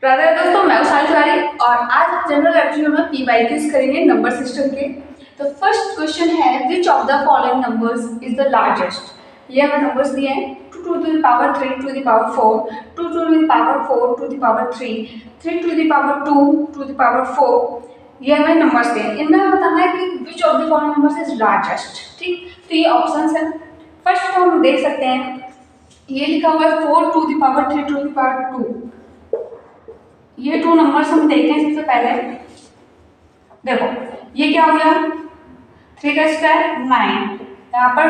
राधे दोस्तों, मैं उषा तिवारी और आज जनरल एप्टीट्यूड में पीवाईक्यूज करेंगे नंबर सिस्टम के। तो फर्स्ट क्वेश्चन है, which of the following numbers is the largest. ये हमें नंबर्स दिए हैं 2 to the power 3 to the power 4, 2 to the power 4 to the power 3, 3 to the power 2 to the power 4। ये हमें numbers दिए हैं, इनमें हमें बताना है कि which of the following numbers is largest. ठीक, तो ये ऑप्शंस है। फर्स्ट को हम देख सकते हैं, ये लिखा हुआ है 4 to the power 3 to the power 2। ये 2 नंबर्स हम देखें सबसे पहले। देखो ये क्या हो गया, 3 का स्क्वायर 9, यहाँ पर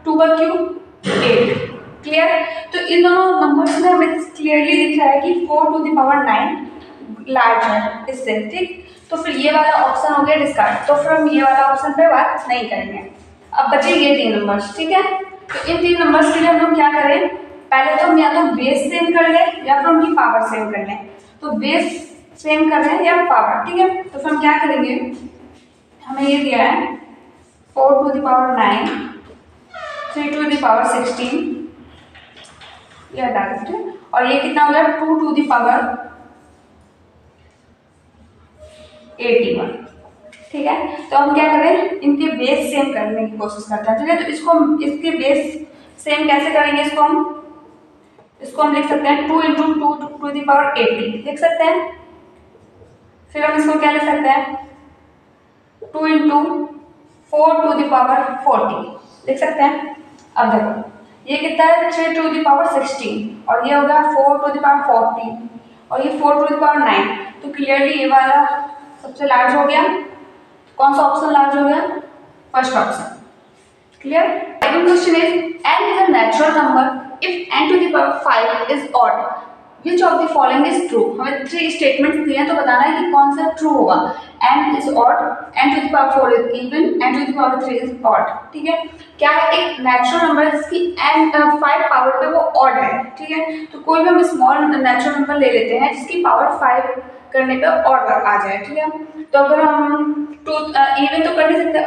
2 का क्यूब 8। क्लियर। तो इन दोनों नंबर्स में हमें क्लियरली दिख रहा है कि 4 to the power 9 लार्ज है इससे। ठीक, तो फिर ये वाला ऑप्शन हो गया डिस्कार्ड, तो फिर हम ये वाला ऑप्शन पे बात नहीं करेंगे। अब बचे ये 3 नंबर्स। ठीक है, तो इन 3 नंबर्स के लिए हम लोग क्या करें, पहले तो हम या तो बेस सेम कर लें या फिर उनकी पावर सेम कर लें। तो बेस सेम कर रहे हैं या पावर। ठीक है, तो फिर हम क्या करेंगे, हमें ये दिया है 4 to the power 9, 3 to the power 16, ये हटा देते हैं, और ये कितना हो गया 2 to the power 81। ठीक है, तो हम क्या करें, इनके बेस सेम करने की कोशिश करते हैं। ठीक है, तो इसके बेस सेम कैसे करेंगे, इसको हम लिख सकते हैं 2 into 2 to the power 80 लिख सकते हैं। फिर हम इसको क्या लिख सकते हैं, 2 into 4 to the power 40 लिख सकते हैं। अब देखो ये कितना है, 3 to the power 16, और ये होगा 4 to the power 40, और ये 4 to the power 9। तो क्लियरली ये वाला सबसे लार्ज हो गया। कौन सा ऑप्शन लार्ज हो गया, first option. Clear. Second question is, n is a natural number if n to the power 5 is odd, which of the following is true। हमें 3 स्टेटमेंट्स दिए हैं, तो बताना है कि कौन सा ट्रू होगा। n is odd, n to the power 4 is even, n to the power 3 is odd। ठीक है, क्या है, एक नेचुरल नंबर जिसकी n 5 पावर पे वो ऑड है। ठीक है, तो कोई भी हम स्मॉल नेचुरल नंबर ले लेते हैं जिसकी पावर 5 करने पे ऑड आ जाए। ठीक है, तो अगर हम इवन तो कर नहीं सकते,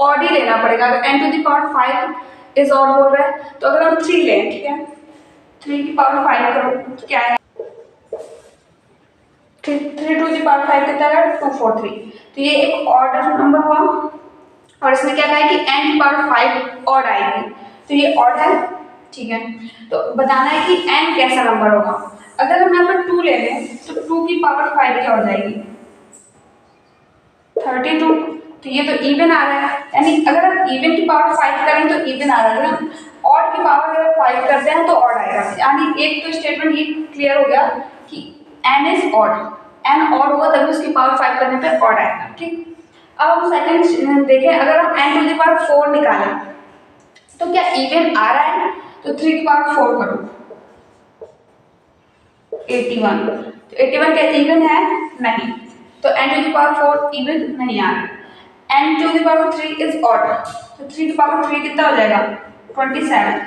ऑड ही लेना पड़ेगा। अगर n to the power 5 is odd बोल रहा है, तो अगर हम 3 लें, ठीक है, 3 की पावर 5 करो तो क्या है, 3 to the power 5 कितना है, 243। तो ये एक ऑड नंबर हुआ, और इसमें क्या कहा है कि n की पावर 5 ऑड आएगी, तो ये ऑड है। ठीक है, तो बताना है कि n कैसा नंबर होगा। अगर हम यहाँ पर 2 ले लें तो 2 की पावर 5 क्या हो जाएगी, 32। तो ये तो इवन आ रहा है, यानी अगर हम इवन की पावर 5 करें तो इवन आ रहा है, अगर हम ऑड की पावर अगर 5 करते हैं तो ऑड आएगा। यानी एक तो स्टेटमेंट ये क्लियर हो गया कि n is odd, n odd होगा तभी उसकी पावर 5 करने पे ऑड आएगा। ठीक, अब हम सेकंड देखें, अगर हम n टू द पावर 4 निकालें तो क्या इवन आ रहा है, तो 3 की पावर 4 करो 81। तो 81 क्या इवन है, नहीं, तो n to the power 4 even नहीं आ रहा। n to the power 3 is odd, तो 3 की पावर 3 कितना हो जाएगा, 27।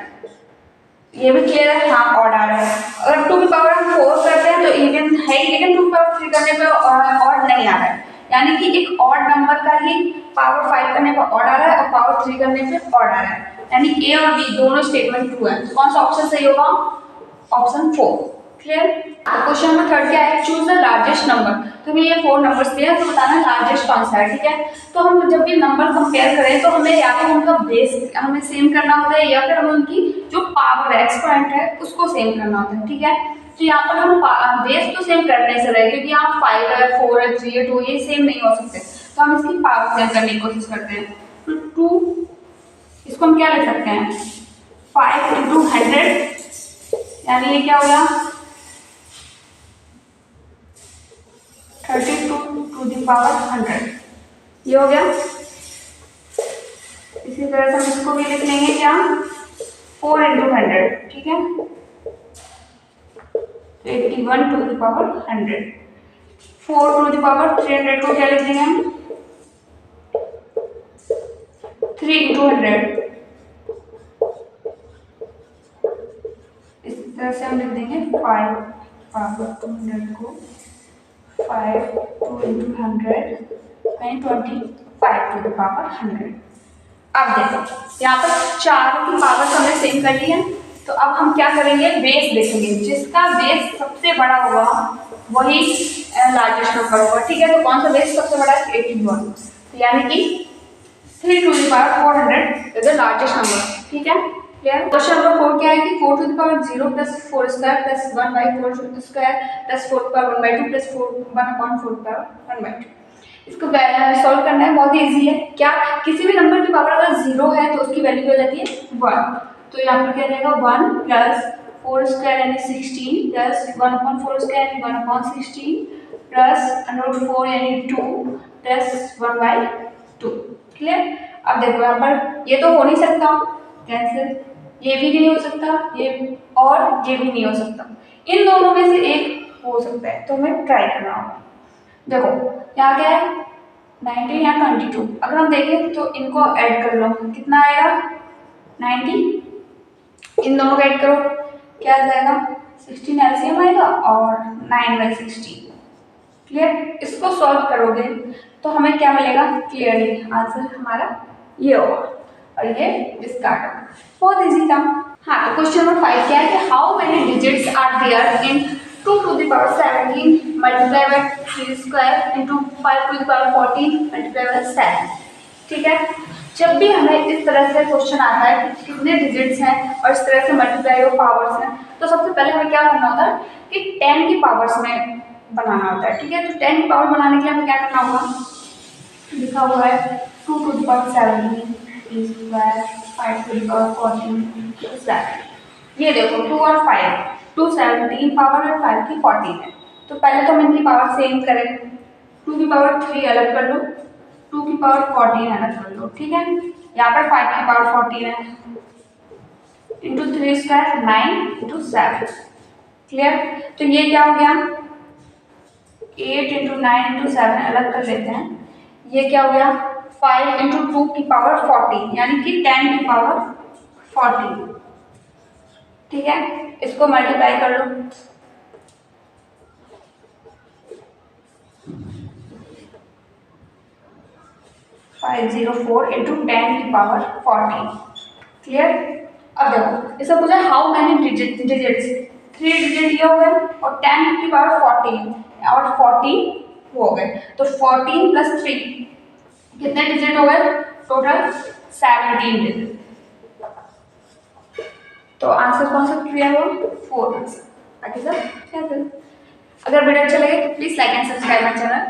ये भी क्लियर है, हाँ ऑड आ रहा है। अगर 2 की पावर हम 4 करते हैं तो इवन है ही, लेकिन 2 की पावर 3 करने पे ऑड नहीं आ रहा है। यानी कि एक ऑड नंबर का ही पावर 5 करने पर ऑड आ रहा है और पावर 3 करने पे ऑड आ रहा है। यानी ए और बी दोनों स्टेटमेंट ट्रू है। तो कौन सा ऑप्शन सही होगा, ऑप्शन 4। क्लियर। क्वेश्चन नंबर 3 क्या है, चूज द लार्जेस्ट नंबर। तो हमें ये 4 नंबर्स दिए हैं, तो बताना लार्जेस्ट कौन सा है। ठीक है, तो हम जब भी नंबर कंपेयर करें तो हमें या तो उनका बेस हमें सेम करना होता है, या फिर हमें उनकी जो पावर है, एक्सपोनेंट है, उसको सेम करना होता है। ठीक है, तो यहाँ पर हम बेस तो सेम करने से रहे, क्योंकि यहाँ 5 है, 4 है, 3 है, 2 ये सेम नहीं हो सकते, तो हम इसकी पावर सेम करने की कोशिश करते हैं। तो 2, इसको हम क्या लिख सकते हैं, 5 into 100, यानी ये क्या हो गया 32 to the power 100, ये हो गया। इसी तरह से हम इसको भी लिख लेंगे क्या, 4 into 100। ठीक है, 81 to the power 100। 4 to the power 300 को क्या लिख देंगे हम, 3 into 100। इस तरह से हम लिख देंगे 5 power 200 को 5 2 into 100 यानी 25 to the power 100। अब देखो यहाँ पर 4 की पावर हमने सेम कर ली है, तो अब हम क्या करेंगे, बेस देखेंगे, जिसका बेस सबसे बड़ा होगा वही लार्जेस्ट नंबर होगा। ठीक है, तो कौन सा बेस सबसे बड़ा है, 81, तो यानी कि 3 to the power 400 is the largest number. ठीक है, क्लियर। क्वेश्चन नंबर 4 क्या है कि 4 to the power 0 plus 4 square plus 1 by 4 square plus 4 to the power 1 by 2 plus 1 upon 4 to the power 1 by 2। इसको सॉल्व करना है, बहुत ही इजी है। क्या, किसी भी नंबर की पावर अगर 0 है तो उसकी वैल्यू हो जाती है 1, तो यहाँ पर क्या रहेगा 1 प्लस 4 स्क्वायर यानी 16 प्लस 1 अपॉन 4 स्क्वायर यानी 1 अपॉन 16 प्लस अंडर 4 यानी 2 प्लस 1 बाई 2। क्लियर। अब देखो यहाँ पर ये तो हो नहीं सकता कैंसिल, ये भी नहीं हो सकता, ये और ये भी नहीं हो सकता, इन दोनों में से एक हो सकता है, तो हमें ट्राई करना होगा। देखो यहाँ क्या है 19 या 22, अगर हम देखें तो इनको ऐड कर लो, कितना आएगा 90, इन दोनों को ऐड करो क्या आ जाएगा 16 एलसीएम आएगा और 9/16। क्लियर। इसको सॉल्व करोगे तो हमें क्या मिलेगा, क्लियरली आंसर हमारा ये होगा और ये डिस्कार्ड होगा। बहुत इजी था। हाँ, तो क्वेश्चन नंबर 5 क्या है कि how many digits are there in 2 to the power 17 multiplied by 3 square into 5 to the power 14 multiplied by 7। ठीक है, जब भी हमें इस तरह से क्वेश्चन आता है कि कितने डिजिट्स हैं और इस तरह से मल्टीप्लाई और पावर्स हैं, तो सबसे पहले हमें क्या करना होता है कि 10 की पावर्स में बनाना होता है। ठीक है, तो 10 की पावर बनाने के लिए हमें क्या करना होगा, लिखा हुआ है 2 to the power 17 square 5 to the power 14 square. ये देखो 2 और 5, 2 17 पावर और 5 की 14 है, तो पहले तो हम इनकी पावर सेम करें, 2 की पावर 3 अलग कर लो, 2 की पावर 14 अलग कर लो। ठीक है, यहाँ पर 5 की पावर 14 है, इंटू 3 स्क्वायर 9 इंटू 7। क्लियर। तो ये क्या हो गया 8 इंटू 9 इंटू 7 अलग कर लेते हैं, ये क्या हो गया 5 इंटू 2 की पावर 14 यानी कि 10 की पावर 14। ठीक है, इसको मल्टीप्लाई कर लो, फाइव 4 इंटू 10 की पावर 14। क्लियर। अब देखो इससे पूछा हाउ मैनी डिजिट्स, 3 डिजिट ये हो गए और 10 की पावर 14 और 14 हो गए, तो 14 प्लस 3 कितने डिजिट हो गए टोटल 17 डिजिट। तो आंसर कौन सा क्लियर हुआ 4 आंसर। बाकी सब क्या। अगर वीडियो अच्छा लगे तो please like and subscribe my channel.